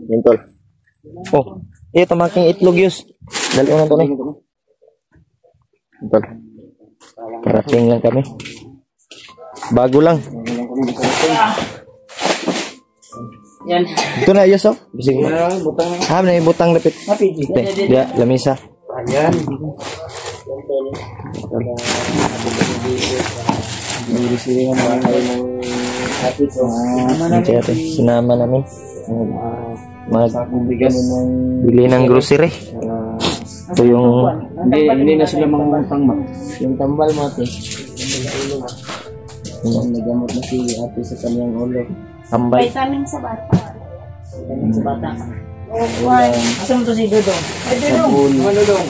Mentol. Oh, ito making itlog yus. Dali na to ni. Mentol. Parating lang kami. Bago lang. Yan. Ito na yus oh. Bising. Ah, na ibutang lapit. Ya, lamisa. Ayan. Bibili naman kayo ng hati ko. Sinama namin. Magbigas ng Bili ng grocery. Ito yung hindi na sila mangutang ba. Yung tambal mo ate. Yung nagamot na si ate sa kanyang ulo. tambay. Vitamin sa bata. Vitamin sa bata. Asa mo to si Dodong? Ay, Dodong. Dodong.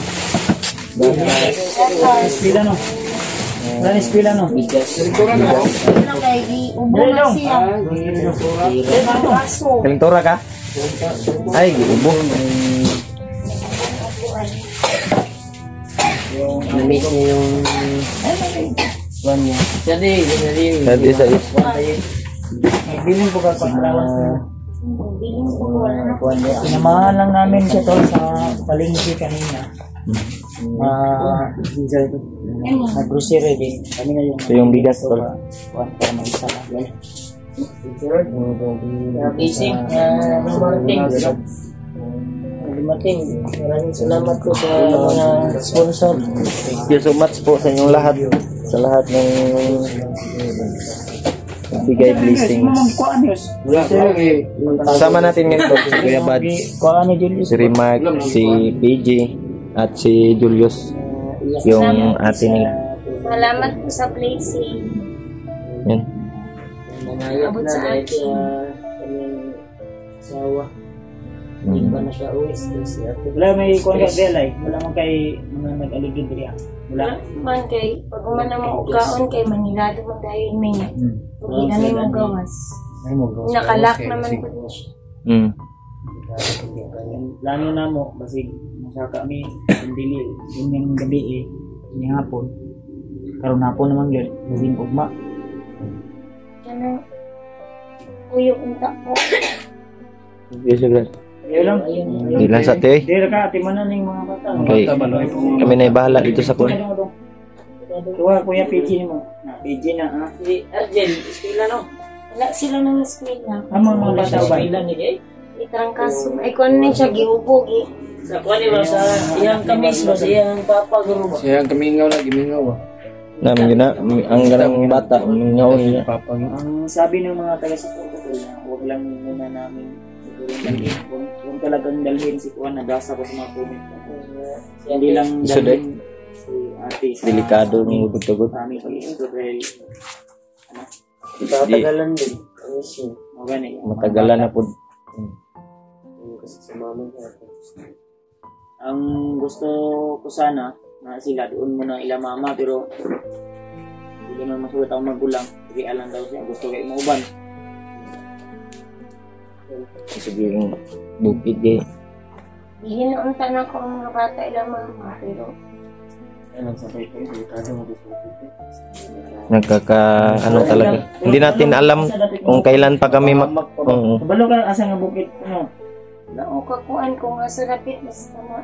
Espila no? Wala espila no? Bigas. Ano kay ubo na siya. Kalintora ka? Ay, ubo. Namiss niya yung buwan niya. Jadi sa is. Nagbiling ko ka allowance. Sinamahan lang namin siya tol sa palengke kanina. Nag-grocery din. Kami na yung... Ito yung bigas tol. Kuhan para mag-isa lang. Gising, dumating. Maraming salamat po sa mga sponsor. Thank you so much po sa inyong lahat. Sa lahat ng bigay blessings. Kasama natin ngayon po si Kuya Bads, si Rimac, si PJ, at si Julius, yung ate nila. Salamat po sa blessing. Yan. Abot sa akin. Sawa. Hindi ba na siya uwi? Wala may kuha ka belay. Wala man kay mga nag-aligid diya. Wala. Man kay, pag man na mo ugaon kay Manilado mo dahil may hindi na may magawas. Nakalak naman po din siya. Plano na mo, basig masaka kami dili yung gabi yung hapon. Karon hapon naman yun, gawin ugma. Ano, uyok unta po. Yes, sir. Lang. Hindi lang sa te. Dira ka, timanan ng mga bata. Okay. Kami na ibahala dito sa kun. Kuya PG mo. PG na ha. Si Arjen, iskila no? Wala sila ng eskwela. Ang mga bata ba? Ilan ni Jay? Itrangkaso. Ay, kung ano siya, giubog eh. Sa kuwan ba sa iyang kamis ba sa iyang papa guru ba? Sa iyang kamingaw na gimingaw ba? Namin yun na, ang ganang bata, ngaw niya. Ang sabi ng mga taga-suporta ko na huwag lang muna namin kung talagang dalhin si Kuan, nagasa ko sa mga comment. Hindi lang dalhin si ate sa Delikado ng ubod-ubod. kami pag-isip dahil Tatagalan din. Matagalan na po. Kasi sa mama niya. ang gusto ko sana na sila doon muna ila mama pero hindi naman masulat ang magulang sige alam daw siya gusto kayo mauban. Sige yung bukid eh. Hinaunta na ko ang mga bata ilang mama, pero Ano talaga. Hindi natin alam kung kailan pa kami Kabalo ka asa nga bukid ano? naukakuan ko nga sa rapid basta na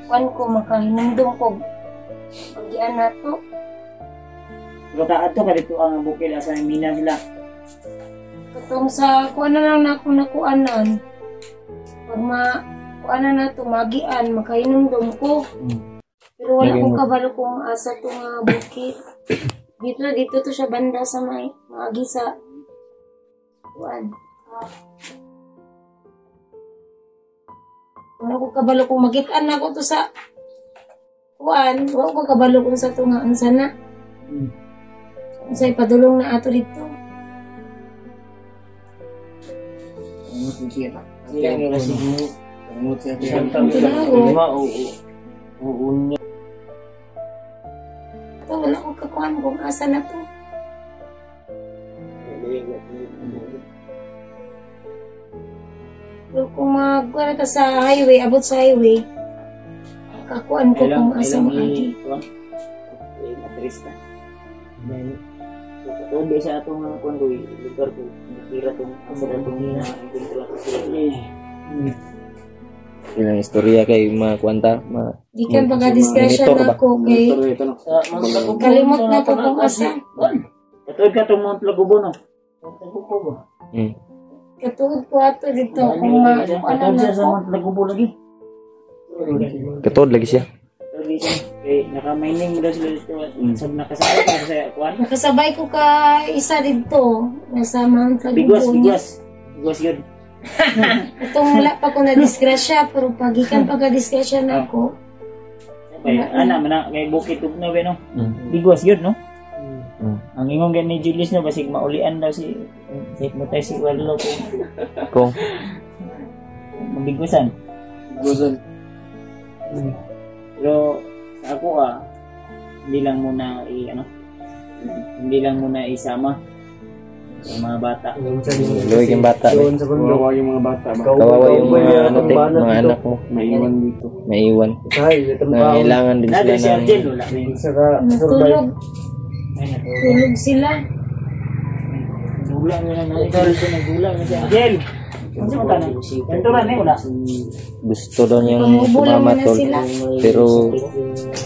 kung makahinumdum ko pag-ian na to. Pero ato ka dito ang bukid asa nga mina sila. Katong sa kuan na lang na ako nakuanan. Pag kuanan na to, magian, makahinumdum ko. Pero wala ko kabalo kung asa to nga bukid. Dito to siya banda sa may maagi sa kuan. Wala ko kabalo kung magitan na ko to sa kuan. Wala ko kabalo kung sa to nga ang sana. Sa ipadulong na ato dito. Ito, wala ko kakuan kung asa na to. Pero kung magkuhan ka sa highway, abot sa highway, kakuan ko kung asa mo agi. Matris ka. Doon sa atong kuan ko lugar ko nakira tong asa na tong encuentro sa sila istorya kay mga kwanta, Di ka baga-discussion monitor ba? ako kay kalimot na ko kung asa. Katulad ka itong Mount Lagubo, no? Katuod ko ato dito kung ano Katulad na siya sa ko. Mount Lagubo lagi. Katod lagi siya. Kaya naka-mining mo daw sila dito. Sab nakasabay ka sa kuwan. Nakasabay ko ka isa dito. Nasa Mount Bigwas, Lagubo. bigwas. Bigwas yun. Itong wala pa ko na-disgrasya, pero pagikan pagka-disgrasya na ako. Kaya, may bukit ug na, no? Bigwas yun, no? Ang ingong gan ni Julius na basig maulian daw si hypnotize si Warlo Kung mabigwasan. Pero ako hindi lang muna isama sa mga bata. luwag yung bata. Kawawa yung mga bata ba? Kawawa yung mga mga anak mo. Maiwan dito. Maiwan. Nangailangan din Dati si sila ng Arjen, wala na Natulog. Tulog sila. Gulang na nagulang na si Arjen. Ano mo tanong? Ito na wala. gusto daw niyang Pamubo lang sumama muna tol. sila. Pero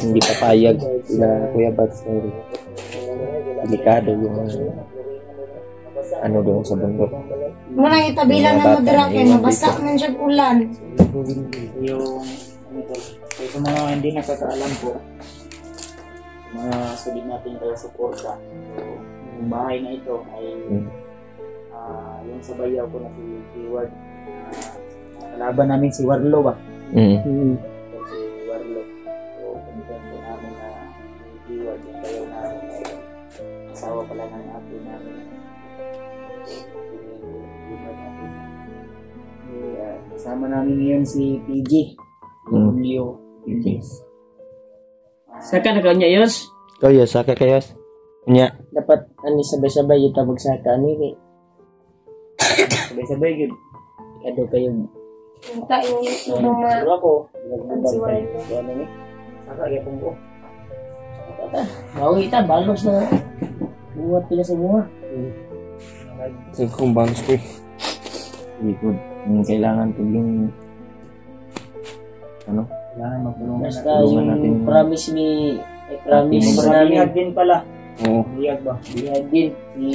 hindi papayag sila Kuya Bats. Delikado yung ano doon sa bundok. Munang itabilan Mga na bata, madara kay iwan mabasa man siya ulan. Yung sa mga hindi nakakaalam po, mga sulit natin kayo suporta. Yung bahay na ito ay yung sa bayaw ko na si Keyword. Kalaban namin si Warlo ba? Si Warlo. So, panitan po namin na si Keyword yung bayaw namin ay asawa pala ng ate namin. Kasama namin ngayon si PG. Leo. Saka na kanya yos? Kaya saka kayas. Nya. Dapat ani sabay-sabay yung tabag sa kani. Sabay-sabay yun. Kado kayo. Punta yung tulong na Pero ako, si Warlo. ano ni? Saka kaya pong buo. Bawi kita, balos na. Buhat pila sa bunga. Kung bangs ko eh. Likod. Kailangan yung ano? Kailangan magtulungan Basta tulungan natin. yung promise ni promise Yung namin. Bihag din pala. Oo. Bihag ba? Bihag din. Si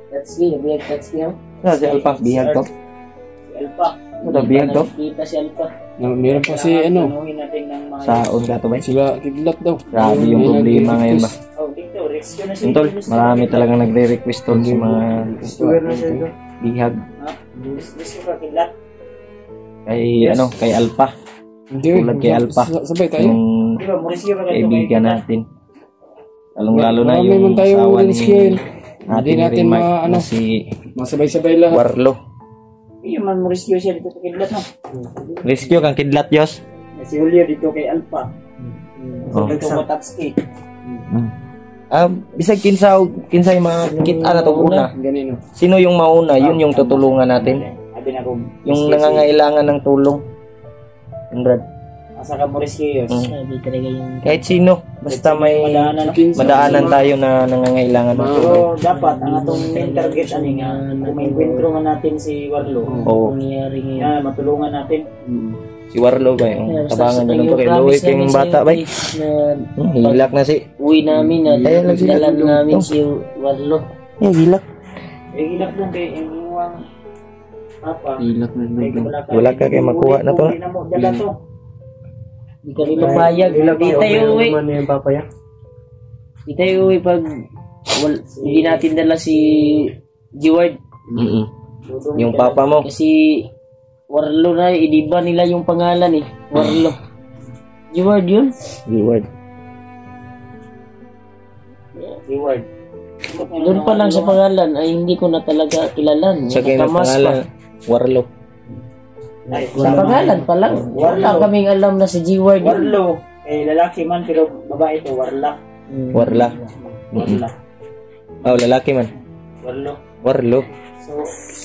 Tatsuki, nabihag Tatsuki ako. Si Alpa, bihag to. Si Alpa. Ano bihag to? Kita si Alpa. Meron pa si Tanungin natin ng mga... Saon ka to ba? sila kidlat daw. Grabe yung problema ngayon ba? Oh, dito, rescue na si Tol, Julius. marami talagang nagre-request tol sa mga bihag. Ha? Rescue ka kidlat. Kay Alpa. Hindi Tulad kay Alpa. Sabay tayo. Yung Di ba, mo rescue ka kaibigan natin. Lalong-lalo na Marami yung man tayo asawa ni rescue. Hindi ating natin Rimac ano, na si masabay-sabay lang. Warlo. Hindi man mo rescue siya dito kay kidlat, no? Rescue kang kidlat, Yos. Si Julio dito kay Alpa. Oh. Dito mo Tatsuki. Bisag kinsa yung mga kita na to una. Ganino. Sino yung mauna? Yun yung tutulungan natin. Sabi na ko, Yung nangangailangan ng tulong. Yung Brad. asa ka mo rescue yun. Sabi talaga yung Kahit sino. Basta may Madaanan, no? madaanan tayo na nangangailangan ng tulong. Pero dapat, ang atong main target, ano nga, kung may encuentro nga natin si Warlo, Oo. nangyayari ngayon. na matulungan natin. Si Warlo ba yung tabangan nyo lang to kay Louie promise yung namin bata sa'yo, ba? guys, na Hilak na si. uwi namin na Kaya lang sila dalan tulong namin to. si Warlo. Hilak. Eh, ilak lang kay imuwang papa. Ilak na Kay Wala ka kay makuha na to, Uli na mo, dala to. Hindi kami mapayag. Di tayo uwi. Di tayo uwi pag hindi natin dala si G-Word. Yung papa mo. Kasi Warlo na, idiba nila yung pangalan eh. Warlo. G-Word yun? Reward. Reward. Doon pa lang sa pangalan ay hindi ko na talaga kilalan. Sa kanya Nakakamas pangalan, Warlo. Ay, Sa pangalan pa lang. Wala kaming alam na si G-Word yun. Warlo. Eh, lalaki man, pero babae to, Warla. Warla. Warla. Oh, lalaki man. Warlo. Warlo.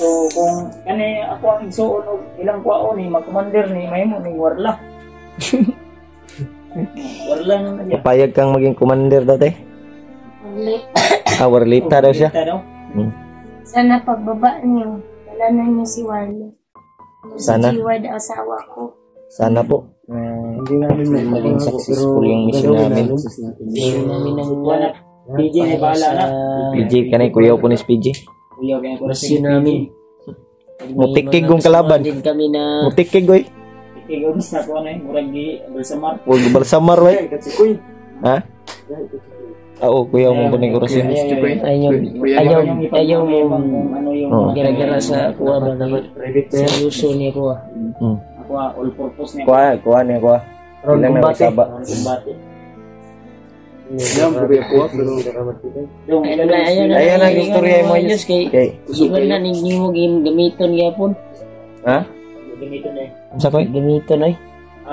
So kung kani ako ang igsuon og ilang kwaon ni mag-commander ni mahimo ni Warla. Warla na niya. Papayag kang maging commander dati. Ulit. Warlita daw siya. Daw. Sana pagbaba niyo, dalanan niyo si Warlo. Sana. Si Ward, asawa ko. Sana po maging successful yung mission namin. Mission namin ng buwan. PJ na bahala na. PJ kanay kuya po ni PJ. Kuya kaya ko Mission namin. Mutikig kong kalaban. Din kami na Mutikig oy. Ikigos na ko na murag di Balsamar. Huwag balsamar way. Ha? Oo, kuya mo po ng orasyon. ayaw mo Ano yung Oo. gara-gara sa kuha ba naman. Seryoso niya kuha. ako all purpose niya. Kuha niya kuha. Ilang na masaba. Kumbate. Ayun Ayan ang istorya mo yun. Okay. Iwan na ninyo mo gamiton gyapon. Ha? Gamiton na Sa koy? Gamiton ay.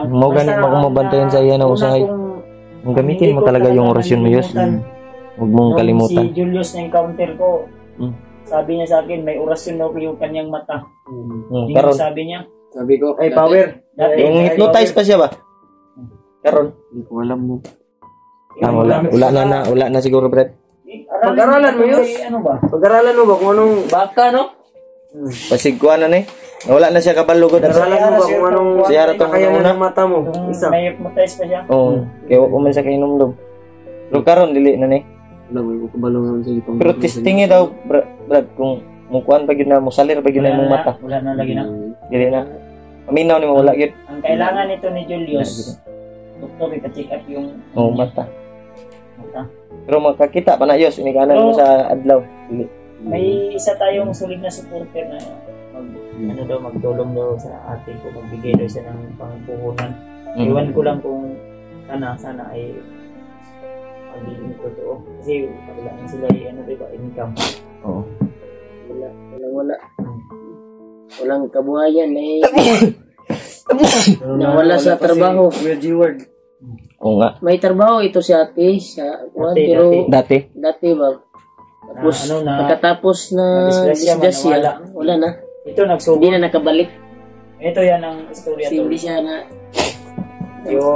Mo gani pa kung mabantayan sa iyan ang usahay. Ang gamitin mo talaga yung orasyon mo yus. Huwag mong kalimutan. Si Julius na encounter ko. Mm. Sabi niya sa akin, may orasyon daw ko yung kanyang mata. Yung Karon. sabi niya. Sabi ko, Ay, power. Dati, Yung hypnotize pa siya ba? Karon. hindi ko alam mo. Wala na siguro Brad. Pag-aralan mo yun. Ano ba? Pag-aralan mo ba kung anong... Baka no? Pasigkuan na ni. Wala na siya kabalugod. Pag-aralan mo ba kung anong... Siya ratong kakayanan una. ng mata mo? Isa. May hypnotize pa siya. Oo. Kaya wala man sa kainom Pero karon dili na ni. Alam mo, kubalong naman sa itong... Pero testing daw Brad kung mukuan pa gyud na mo salir pa gyud na imong mata. Wala na lagi na. Dili na. Aminaw ni mo wala gyud. Ang kailangan nito ni Julius, doktor ika-check up yung Mata. mata. Pero makakita pa na yos ini kanan mo sa adlaw. Dili. May isa tayong solid na supporter na ano daw magtulong daw sa atin ko magbigay daw siya ng pangpuhunan. Iwan ko lang kung sana ay magiging totoo. Kasi wala na sila ano diba income. Oo. Wala. Walang kabuhayan eh. Nawala sa trabaho. Kuya G-Word. Oo nga. May trabaho ito si ate sa Dati, pero Dati. ba? Tapos ano na, pagkatapos na na-disgrasya, disgrasya, wala na. ito nagsubo. Hindi na nakabalik. Ito yan ang istorya Kasi to.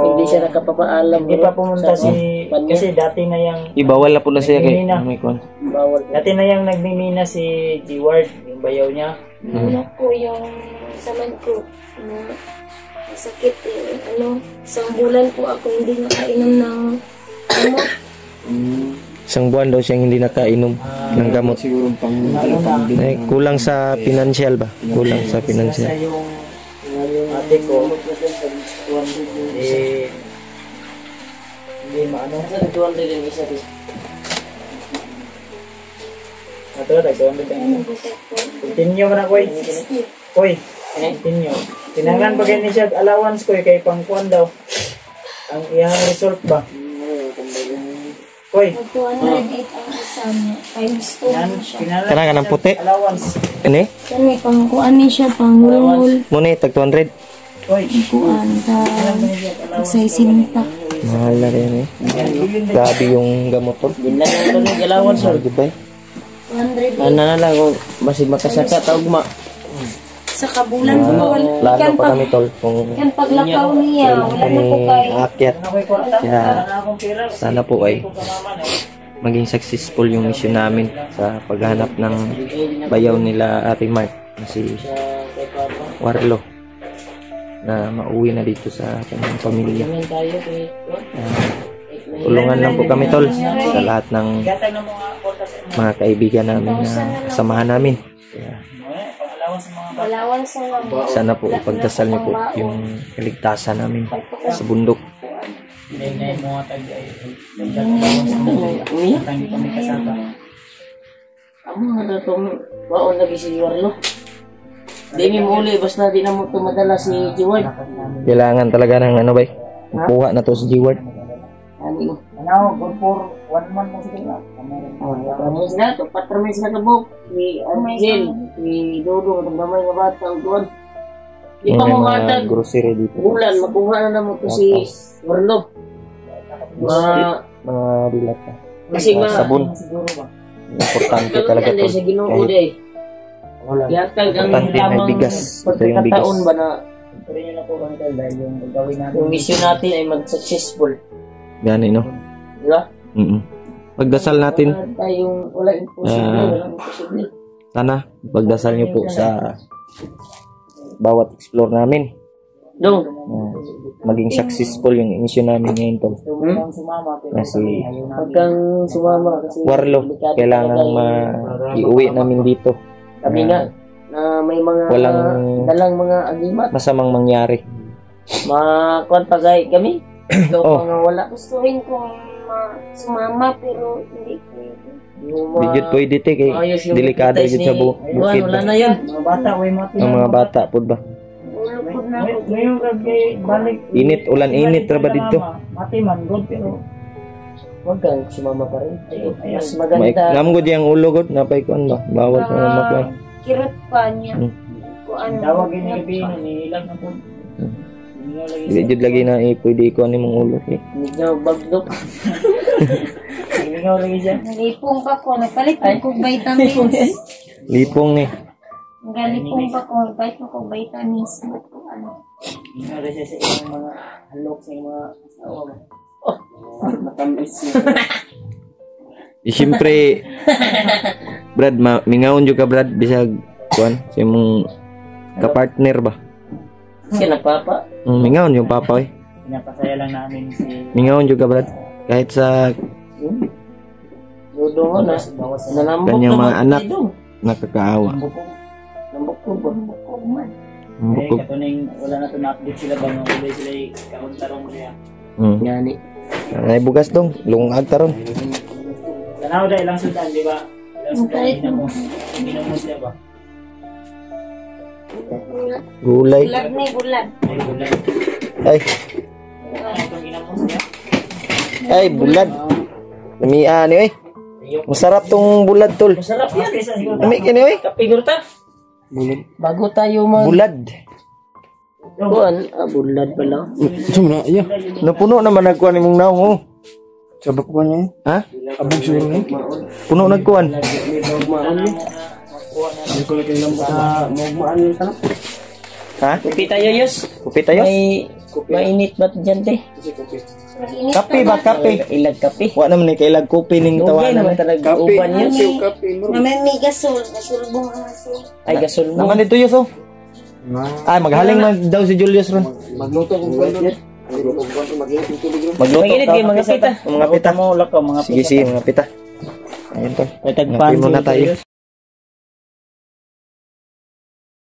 hindi siya nakapapaalam. Hindi pa pumunta sa kanya. kasi dati na yung Ibawal na po na siya kay Nagmimina. may kuan. Bawal. dati na yung nagmimina si G-Ward, yung bayaw niya. Ano ko yung saman ko na sakit isang bulan po ako hindi nakainom ng gamot. Isang buwan daw siyang hindi nakainom ng gamot. Siguro pang... Kulang sa financial ba? Kulang sa Kasi financial. yung ate ko, hindi maano. Saan 200 yung isa rin? Ito, nagsuwan din. Continue mo na, Koy. Koy, continue. Tinangan pa kayo ni siya allowance, Koy, kay pangkuan daw. Ang iyang result ba? Koy, Mag 208 ang isa niya. Times 2 yan, na siya. kinala Kana ka ng puti? allowance. Ini? Yan may pangkuan ni siya, panghulhul. Muna tag 200. Koy, Kuan sa pagsasinta. Mahal na rin eh. Grabe yung gamot po. Yun lang ang tunog alawan sir. Di ba? 208 Ano na lang kung basig makasaka taog ma. sa kabulan po. Plano pa kami tol kung Yan paglakaw niya, wala na po kami kay. aakyat. ano ko'y kwarta? Kaya Wala na akong pera. sana po ay Kung kamaman eh. maging successful yung mission namin sa paghanap ng bayaw nila Ate Mark na si Warlo na mauwi na dito sa kanyang pamilya. Tingnan tayo kay Tulungan lang po kami tol sa lahat ng Gatag ng mga kwarta sa inyo. mga kaibigan namin na kasamahan namin. Kaya Pang-allowance sa mga Walawan sa mga. sana po ipagdasal niyo po yung kaligtasan namin sa bundok. Nay mga tag ay allowance sa mga tangi kami kasama. amo na tong waon lagi si Warlo. Di mi muli basta di na mo tumadala si Jiward. Kailangan talaga ng ano ba? Kuha na to si G-Word. Ani. Ano, good for 1 month na sila. Kamis na to patramis na kabok. Ni Angel, ni Dodo ng gamay nga bata ug duwan. Di pa Yung mo mga matag grocery dito. bulan makuha na namo to si Warlo. Mga dilat na. Kasi Sabon. Siguro ba? Importante talaga Hindi to. sa Ginoo Kahit day. Wala. Yatag ang Importante may tamang bigas. Ito yung bigas. pagkakataon ba na Pero yun na po kami dahil yung gagawin natin. yung mission natin ay mag-successful. Gani no? Di ba? Pagdasal natin. Wala tayong, wala imposible, walang imposible. Sana pagdasal niyo po sa bawat explore namin. Dong. Maging successful yung mission namin ngayon tol. Sumama pero Na si Huwag kang sumama kasi Warlo, delikado kailangan talaga iuwi namin dito. kami nga na may mga Walang- dalang mga agimat. Masamang mangyari. Makuan pagay kami. Ikaw Oh. mga wala. Gusto rin kong sumama pero hindi pwede. Yung Di jud pwede te kay ayos yung delikado advice jud sa ni bukid. Juan, wala na yun. mga bata way mo Ang mga bata pud ba. Ulupod na ako. Ngayon kay balik Init, ulan init ra ba dito? mati man good pero Huwag kang sumama pa rin. Mas May maganda. ngam gud yang ulo gud napay kuan ba. Bawal pa na makuan. Kirot pa niya. Hmm. Kung ano. tawag ni gabi ni ilang na po. Hindi lagi Dili jud lagi na pwede kuan nimong ulo eh. Medyo bagdok. hindi lagi siya. Nalipong pa ko. Nagpalit ko kong vitamins. Lipong ni. Nalipong pa ko. Nagpalit ko kong vitamins. Ano. Hindi lagi siya sa ilang mga halok sa mga asawa mo. Oh, matamis siya. Siyempre Brad, mingawon jud ka Brad bisag kuan sa imong ka-partner ba. Kasi nagpapa. Mingawon yung papa eh. Pinapasaya lang namin si Mingawon jud ka Brad. Kahit sa Dodo mo na. Nanambok Kanyang mga naman anak. dito. nakakaawa. Nambok ko ba? Bukog man. Bukog. katuning wala na to na-update sila ba nga ulit sila kauntarong niya. Gani. Ay bugas dong, lungag taron. Tanaw da ilang sudan, di ba? Ilang sudan Kahit ginamos niya ba? Gulay. bulag na bulag. Ay, bulan. Ay, Itong ginamos niya. ay bulad. Lamian ni oy. Masarap tong bulad tol. Masarap yan. Kaysa siguro. Lami kini oy. Kapigor ta. Bago tayo mag... Bulad. Kuan, bulad pala. Sumna iya. Napuno naman nagkuan imong naong oh. Sabak ko niya. Ha? Abog siguro niya. Puno nagkuan. Hindi ko lang lang sa magmaan yung tanong. Ha? Kupi tayo, Yus. Kupi tayo? May mainit ba't dyan, te? Mag-init Kape pa ba? man. Kape. Ilag kape. Wa naman ni kailag kupi ning Dugay tawanan. naman talaga uban yun. May gasol. Gasulbong ang gasol. Ay, gasol mo. Naman dito Yus oh. Ay maghaling mag daw si Julius ron. Magluto kung pwede. Magluto kung pwede. Mag-init yung tubig ron. Magluto Mainit daw. kayo, mga pita. Mga pita. Mo lakaw mga Sige sige mga pita. Ayun to. May Ngapi muna tayo.